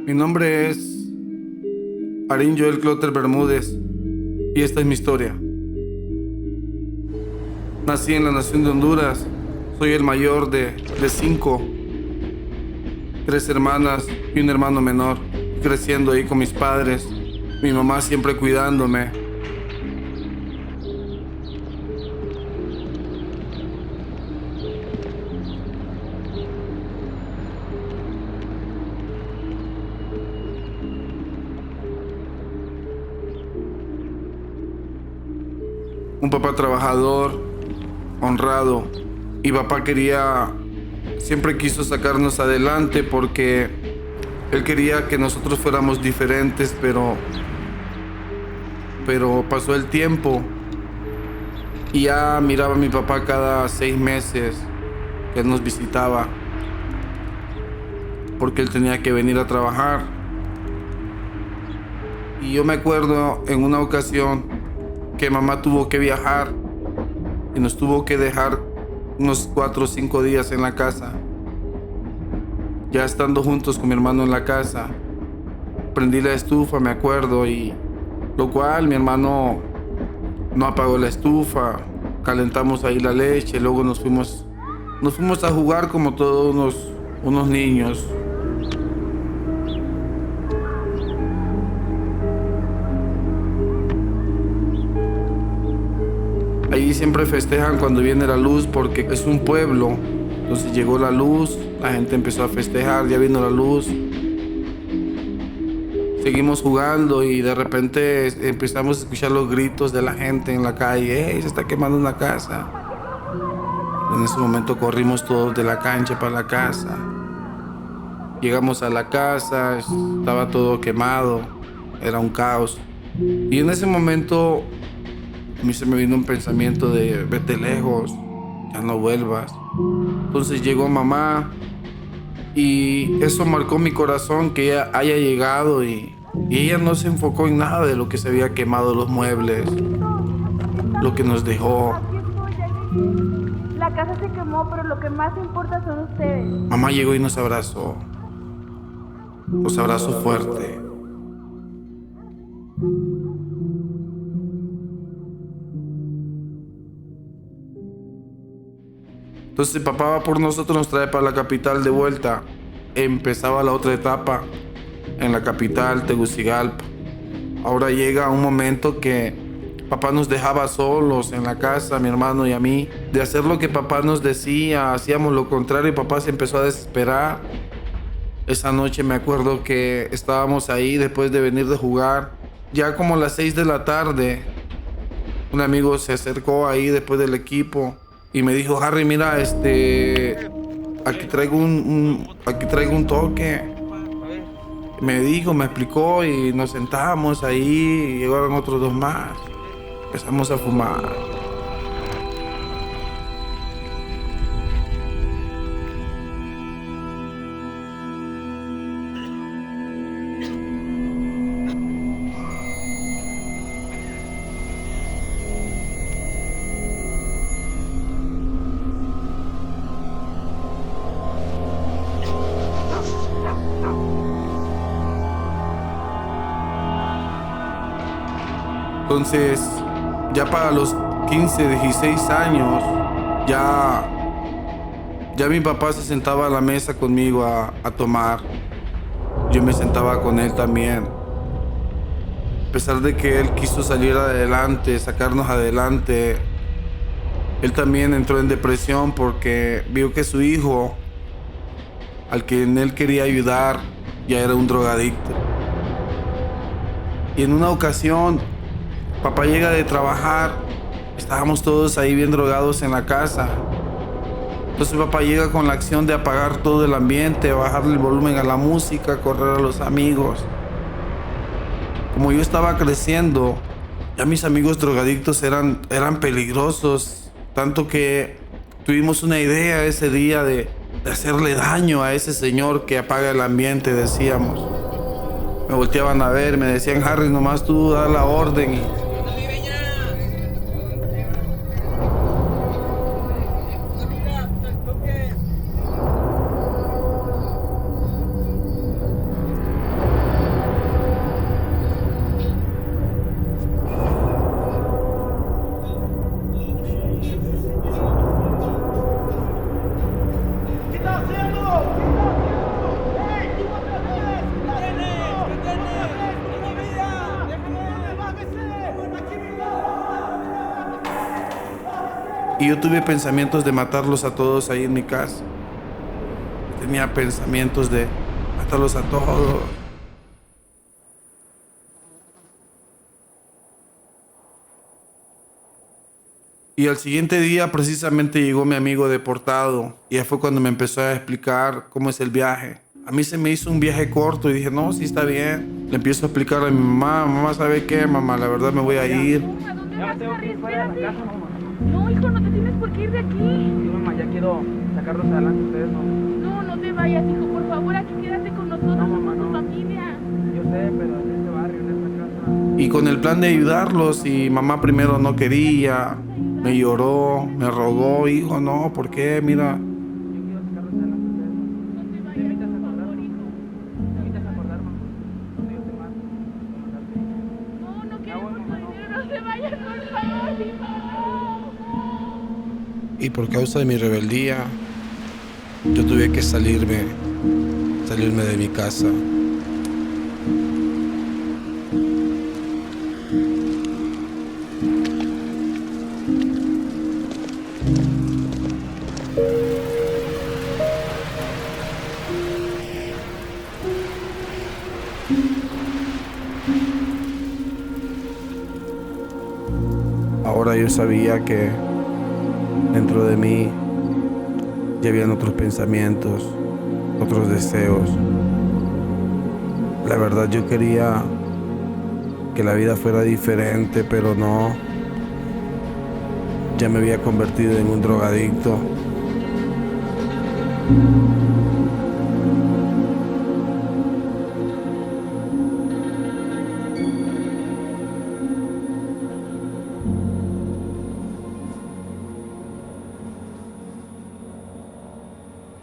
Mi nombre es Arin Joel Clotter Bermúdez y esta es mi historia. Nací en la nación de Honduras. Soy el mayor de cinco, tres hermanas y un hermano menor. Creciendo ahí con mis padres, mi mamá siempre cuidándome. Un papá trabajador, honrado, y papá siempre quiso sacarnos adelante porque él quería que nosotros fuéramos diferentes, pero pasó el tiempo y ya miraba a mi papá cada 6 meses que él nos visitaba porque él tenía que venir a trabajar. Y yo me acuerdo en una ocasión que mamá tuvo que viajar y nos tuvo que dejar unos 4 o 5 días en la casa. Ya estando juntos con mi hermano en la casa, prendí la estufa, me acuerdo, y lo cual mi hermano no apagó la estufa, calentamos ahí la leche, luego nos fuimos a jugar como todos unos niños. Allí siempre festejan cuando viene la luz porque es un pueblo. Entonces llegó la luz, la gente empezó a festejar, ya vino la luz. Seguimos jugando y de repente empezamos a escuchar los gritos de la gente en la calle. ¡Ey, se está quemando una casa! En ese momento corrimos todos de la cancha para la casa. Llegamos a la casa, estaba todo quemado, era un caos. Y en ese momento a mí se me vino un pensamiento de vete lejos, ya no vuelvas. Entonces llegó mamá y eso marcó mi corazón que ella haya llegado y ella no se enfocó en nada de lo que se había quemado, los muebles, lo que nos dejó. La casa se quemó, pero lo que más importa son ustedes. Mamá llegó y nos abrazó fuerte. Entonces papá va por nosotros, nos trae para la capital de vuelta. Empezaba la otra etapa en la capital, Tegucigalpa. Ahora llega un momento que papá nos dejaba solos en la casa, mi hermano y a mí. De hacer lo que papá nos decía, hacíamos lo contrario y papá se empezó a desesperar. Esa noche me acuerdo que estábamos ahí después de venir de jugar. Ya como a las 6 de la tarde, un amigo se acercó ahí después del equipo y me dijo, Harry, mira, aquí traigo un toque. Me explicó y nos sentamos ahí y llegaron otros 2 más. Empezamos a fumar. Entonces, ya para los 15, 16 años, ya mi papá se sentaba a la mesa conmigo a tomar. Yo me sentaba con él también. A pesar de que él quiso salir adelante, sacarnos adelante, él también entró en depresión porque vio que su hijo, al que él quería ayudar, ya era un drogadicto. Y en una ocasión, papá llega de trabajar, estábamos todos ahí bien drogados en la casa. Entonces papá llega con la acción de apagar todo el ambiente, bajarle el volumen a la música, correr a los amigos. Como yo estaba creciendo, ya mis amigos drogadictos eran peligrosos, tanto que tuvimos una idea ese día de hacerle daño a ese señor que apaga el ambiente, decíamos. Me volteaban a ver, me decían, Harry, nomás tú da la orden y Y yo tuve pensamientos de matarlos a todos ahí en mi casa. Tenía pensamientos de matarlos a todos. Y al siguiente día precisamente llegó mi amigo deportado y ya fue cuando me empezó a explicar cómo es el viaje. A mí se me hizo un viaje corto y dije, no, sí está bien. Le empiezo a explicar a mi mamá, mamá, ¿sabe qué? Mamá, la verdad me voy a ir. ¿A dónde vas, Harry? Espérate. Casa, mamá. No, hijo, no te tienes por qué ir de aquí. Sí, mamá, ya quiero sacarlos adelante ustedes, no. No, no te vayas, hijo, por favor, aquí quédate con nosotros, No, mamá, somos tu no. familia. Yo sé, pero en este barrio, en esta casa. Y con el plan de ayudarlos y mamá primero no quería, me lloró, me rogó, hijo, no, ¿por qué? Mira, Yo quiero sacarlos adelante ustedes, no. No te ¿Te vayas, invitas a por acordar, favor, mamá? hijo. ¿Te invitas a acordar, mamá? Cuando yo te mato, voy a matarte. No, no queremos tu mamá, no. dinero, no te vayas, por favor, hijo. y por causa de mi rebeldía, yo tuve que salirme de mi casa. Ahora yo sabía que dentro de mí ya habían otros pensamientos, otros deseos. La verdad yo quería que la vida fuera diferente, pero no. Ya me había convertido en un drogadicto.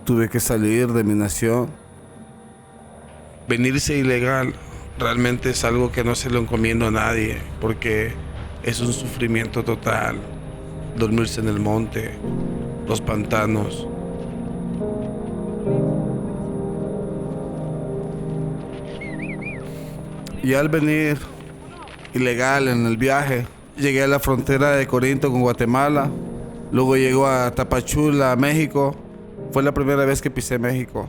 Tuve que salir de mi nación. Venirse ilegal realmente es algo que no se lo encomiendo a nadie, porque es un sufrimiento total. Dormirse en el monte, los pantanos. Y al venir ilegal en el viaje, llegué a la frontera de Corinto con Guatemala. Luego llegó a Tapachula, México. Fue la primera vez que pisé México.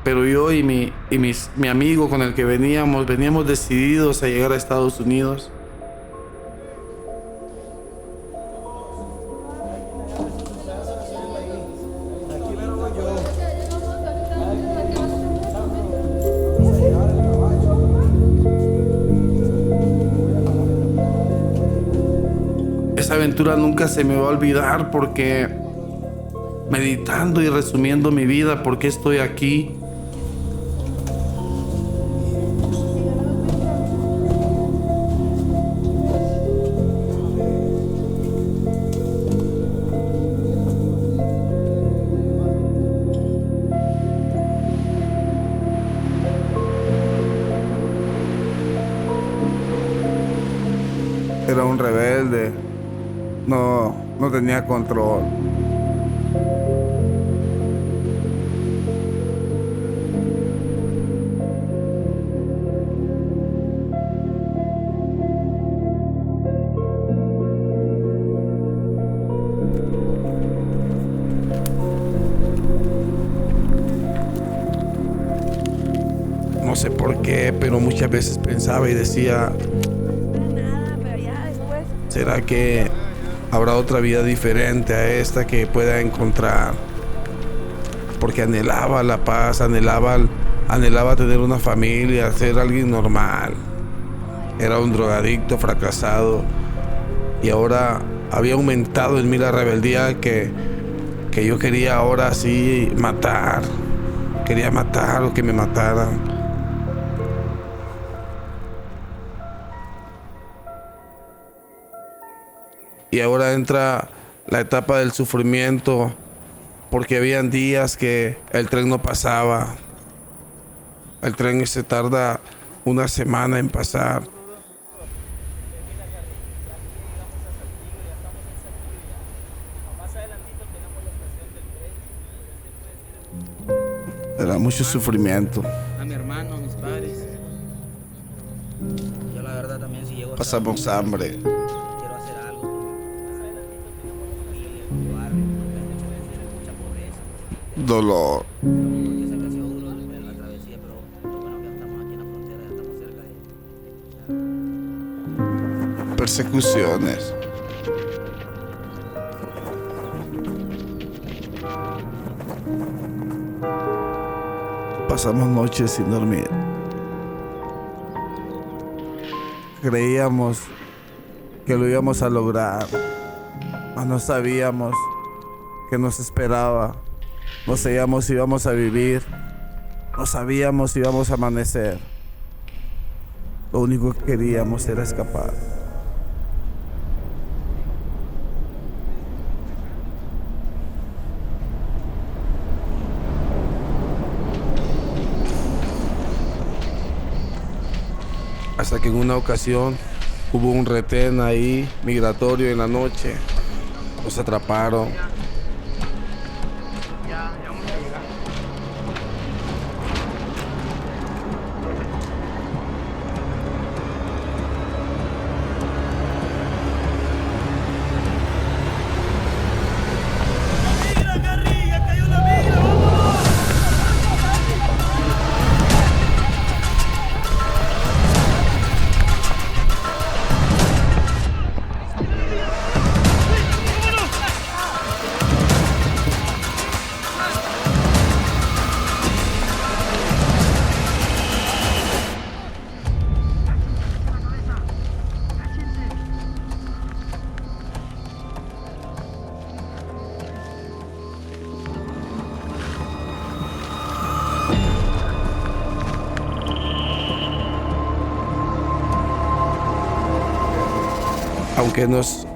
Pero yo y mi amigo con el que veníamos decididos a llegar a Estados Unidos. Esa aventura nunca se me va a olvidar porque meditando y resumiendo mi vida, por qué estoy aquí, era un rebelde, no tenía control. No sé por qué, pero muchas veces pensaba y decía, ¿será que habrá otra vida diferente a esta que pueda encontrar? Porque anhelaba la paz, anhelaba tener una familia, ser alguien normal. Era un drogadicto fracasado y ahora había aumentado en mí la rebeldía que yo quería ahora sí matar. Quería matar o que me mataran. Y ahora entra la etapa del sufrimiento, porque habían días que el tren no pasaba. El tren se tarda una semana en pasar. Era mucho sufrimiento. A mi hermano, a mis padres. Yo la verdad también pasamos hambre, quiero hacer algo por mi barrio, mucha pobreza. dolor, Porque sé que ha sido duro la travesía, pero lo bueno que ya estamos aquí en la frontera, ya estamos cerca de... persecuciones. Pasamos noches sin dormir. Creíamos que lo íbamos a lograr, mas no sabíamos qué nos esperaba. No sabíamos si íbamos a vivir, no sabíamos si íbamos a amanecer. Lo único que queríamos era escapar. Hasta que en una ocasión hubo un retén ahí, migratorio en la noche. Nos atraparon. Ya vamos a llegar.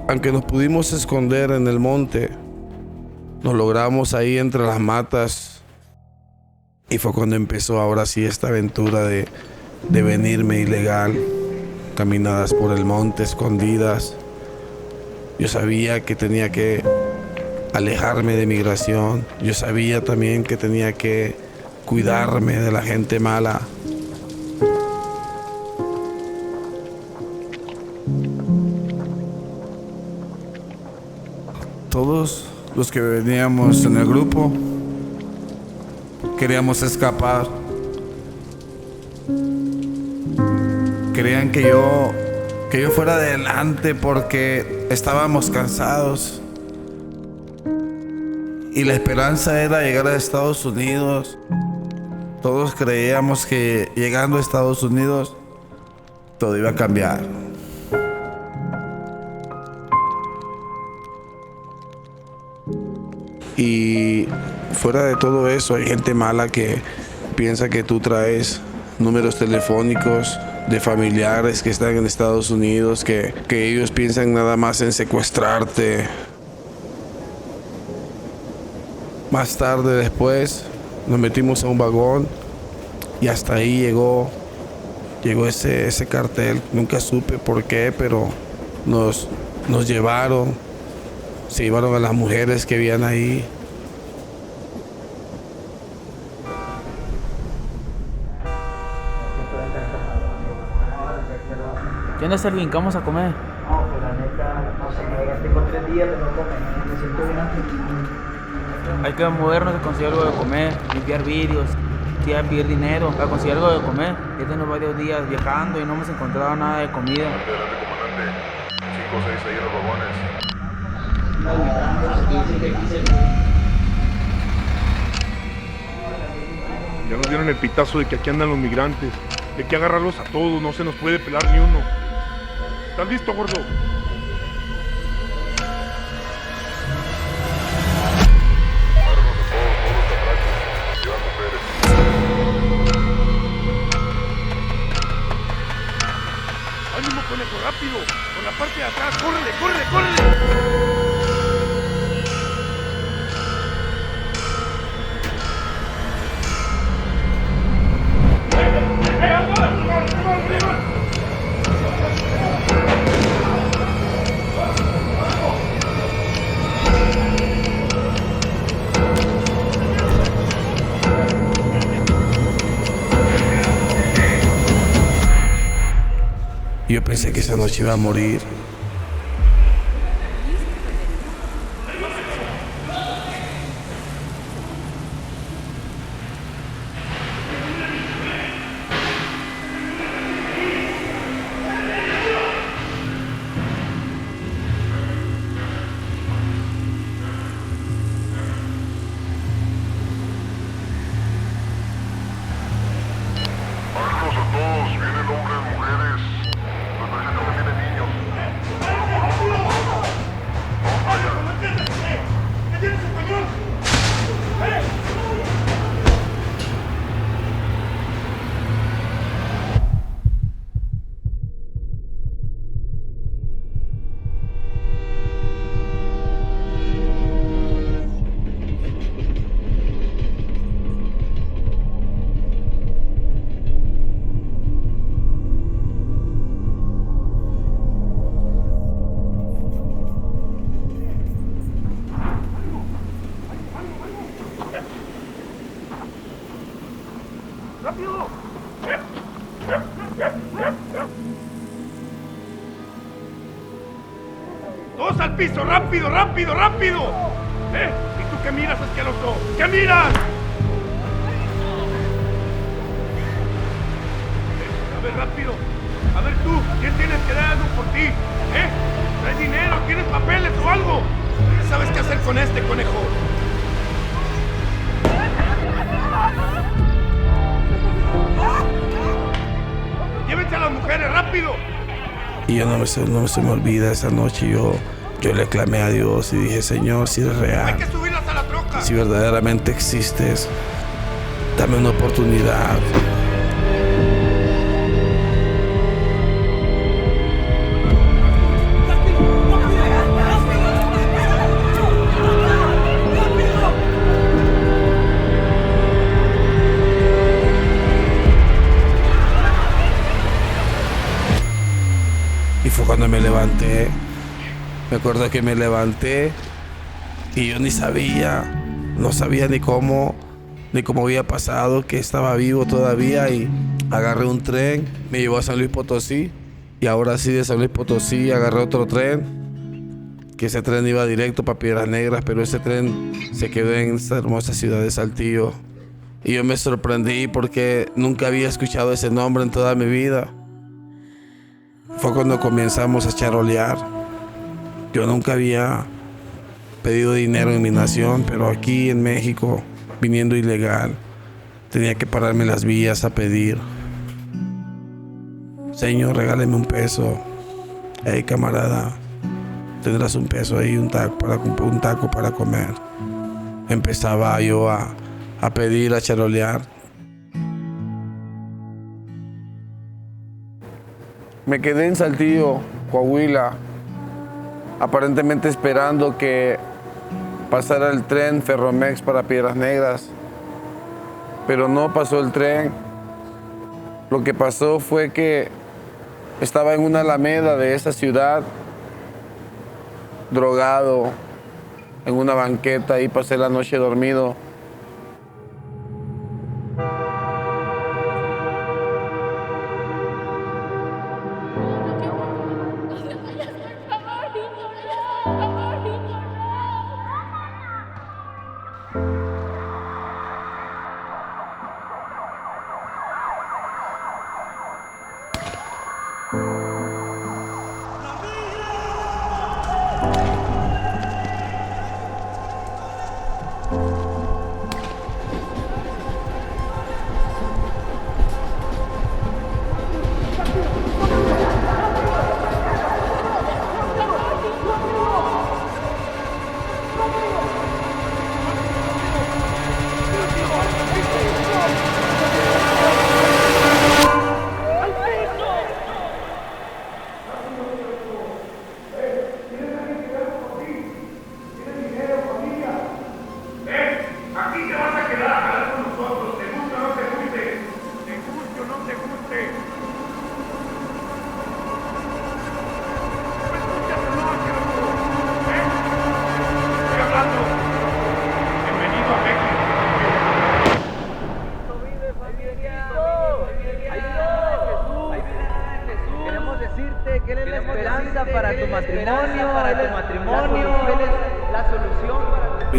Aunque nos pudimos esconder en el monte, nos logramos ahí entre las matas. Y fue cuando empezó ahora sí esta aventura de venirme ilegal. Caminadas por el monte, escondidas. Yo sabía que tenía que alejarme de migración. Yo sabía también que tenía que cuidarme de la gente mala. Todos los que veníamos en el grupo queríamos escapar. Querían que yo fuera adelante porque estábamos cansados. Y la esperanza era llegar a Estados Unidos. Todos creíamos que llegando a Estados Unidos todo iba a cambiar. Y fuera de todo eso, hay gente mala que piensa que tú traes números telefónicos de familiares que están en Estados Unidos, que ellos piensan nada más en secuestrarte. Más tarde después nos metimos a un vagón y hasta ahí llegó ese cartel. Nunca supe por qué, pero nos llevaron. Se llevaron a las mujeres que habían ahí. ¿Qué onda, Selvin? ¿Qué vamos a comer? No, pues la neta, no sé, ya tengo 3 días de no comer, me siento bien afligido. Hay que movernos a conseguir algo de comer, limpiar vidrios, pedir dinero para conseguir algo de comer. Ya tengo varios días viajando y no hemos encontrado nada de comida. Adelante, comandante. 5 o 6 ahí en los vagones. Ya nos dieron el pitazo de que aquí andan los migrantes. Hay que agarrarlos a todos, no se nos puede pelar ni uno. ¿Estás listo, gordo? Agárranos a todos los atracos. Llevan mujeres. ¡Ánimo, conejo, rápido! ¡Por la parte de atrás! ¡Córrele, córrele, córrele! Yo pensé que esa noche iba a morir. ¡Todos al piso! ¡Rápido, rápido, rápido! ¿Y tú qué miras, asqueroso? ¿Qué miras? A ver, rápido. A ver tú, ¿quién tienes que dar algo por ti? ¿Traes dinero? ¿Tienes papeles o algo? ¿Qué sabes qué hacer con este conejo? ¡Llévense a las mujeres, rápido! Y yo no se me olvida esa noche. Yo le clamé a Dios y dije, Señor, si eres ¡Hay real, que subirlas a la troca! si verdaderamente existes, dame una oportunidad. Y fue cuando me levanté. Me acuerdo que me levanté y yo no sabía ni cómo había pasado, que estaba vivo todavía, y agarré un tren, me llevó a San Luis Potosí, y ahora sí de San Luis Potosí agarré otro tren, que ese tren iba directo para Piedras Negras, pero ese tren se quedó en esta hermosa ciudad de Saltillo. Y yo me sorprendí porque nunca había escuchado ese nombre en toda mi vida. Fue cuando comenzamos a charolear. Yo nunca había pedido dinero en mi nación, pero aquí en México, viniendo ilegal, tenía que pararme en las vías a pedir. Señor, regáleme un peso. Hey, camarada, tendrás un peso ahí, un taco para comer. Empezaba yo a pedir, a charolear. Me quedé en Saltillo, Coahuila, aparentemente esperando que pasara el tren Ferromex para Piedras Negras, pero no pasó el tren. Lo que pasó fue que estaba en una alameda de esa ciudad, drogado, en una banqueta, y pasé la noche dormido.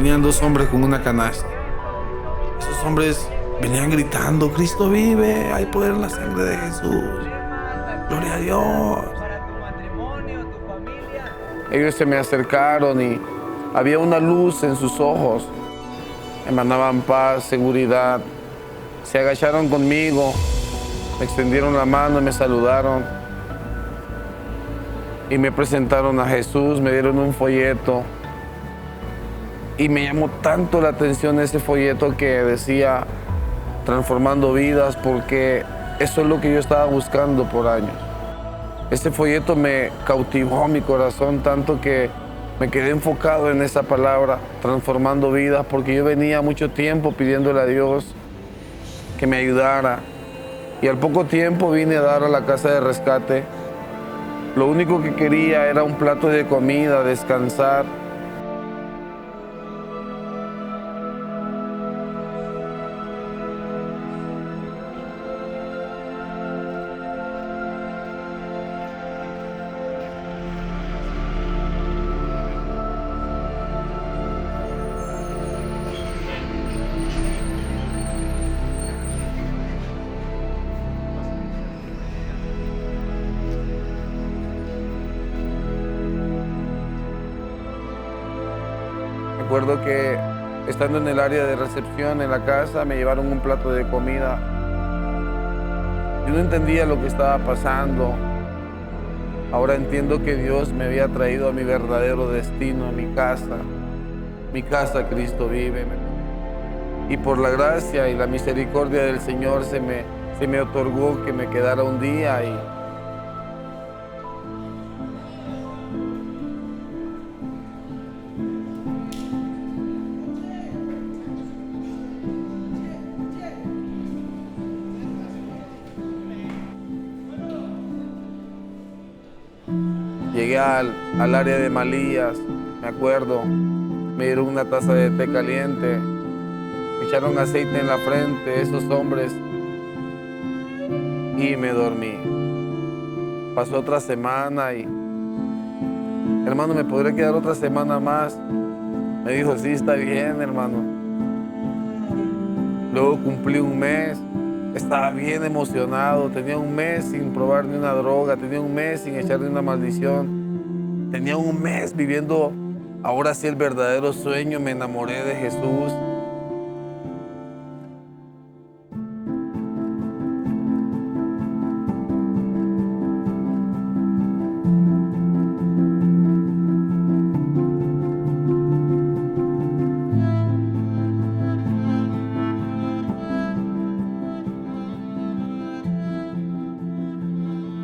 venían 2 hombres con una canasta. Esos hombres venían gritando: Cristo vive, hay poder en la sangre de Jesús, gloria a Dios. Ellos se me acercaron y había una luz en sus ojos, emanaban paz, seguridad. Se agacharon conmigo, me extendieron la mano y me saludaron y me presentaron a Jesús, me dieron un folleto y me llamó tanto la atención ese folleto que decía transformando vidas, porque eso es lo que yo estaba buscando por años. Ese folleto me cautivó mi corazón tanto que me quedé enfocado en esa palabra, transformando vidas, porque yo venía mucho tiempo pidiéndole a Dios que me ayudara. Y al poco tiempo vine a dar a la casa de rescate. Lo único que quería era un plato de comida, descansar. Recuerdo que estando en el área de recepción en la casa me llevaron un plato de comida. Yo no entendía lo que estaba pasando. Ahora entiendo que Dios me había traído a mi verdadero destino, a mi casa. Mi casa, Cristo vive. Y por la gracia y la misericordia del Señor se me otorgó que me quedara un día y llegué al área de Malías, me acuerdo, me dieron una taza de té caliente, me echaron aceite en la frente esos hombres y me dormí. Pasó otra semana y, hermano, ¿me podré quedar otra semana más? Me dijo, sí, está bien, hermano. Luego cumplí un mes. Estaba bien emocionado, tenía un mes sin probar ni una droga, tenía un mes sin echar ni una maldición, tenía un mes viviendo ahora sí el verdadero sueño, me enamoré de Jesús.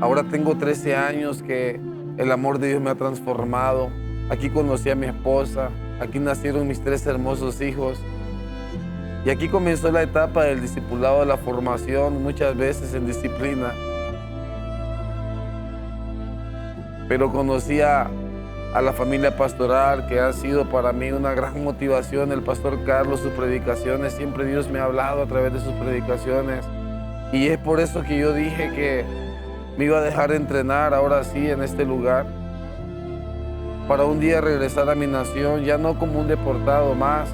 Ahora tengo 13 años que el amor de Dios me ha transformado. Aquí conocí a mi esposa, aquí nacieron mis 3 hermosos hijos. Y aquí comenzó la etapa del discipulado, de la formación, muchas veces en disciplina. Pero conocí a la familia pastoral, que ha sido para mí una gran motivación. El pastor Carlos, sus predicaciones, siempre Dios me ha hablado a través de sus predicaciones. Y es por eso que yo dije que me iba a dejar entrenar ahora sí en este lugar para un día regresar a mi nación, ya no como un deportado más,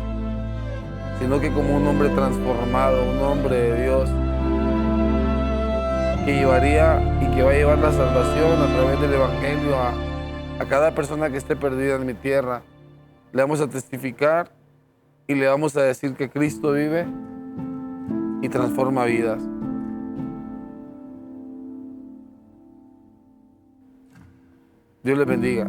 sino que como un hombre transformado, un hombre de Dios que llevaría y que va a llevar la salvación a través del Evangelio a cada persona que esté perdida en mi tierra. Le vamos a testificar y le vamos a decir que Cristo vive y transforma vidas. Dios les bendiga.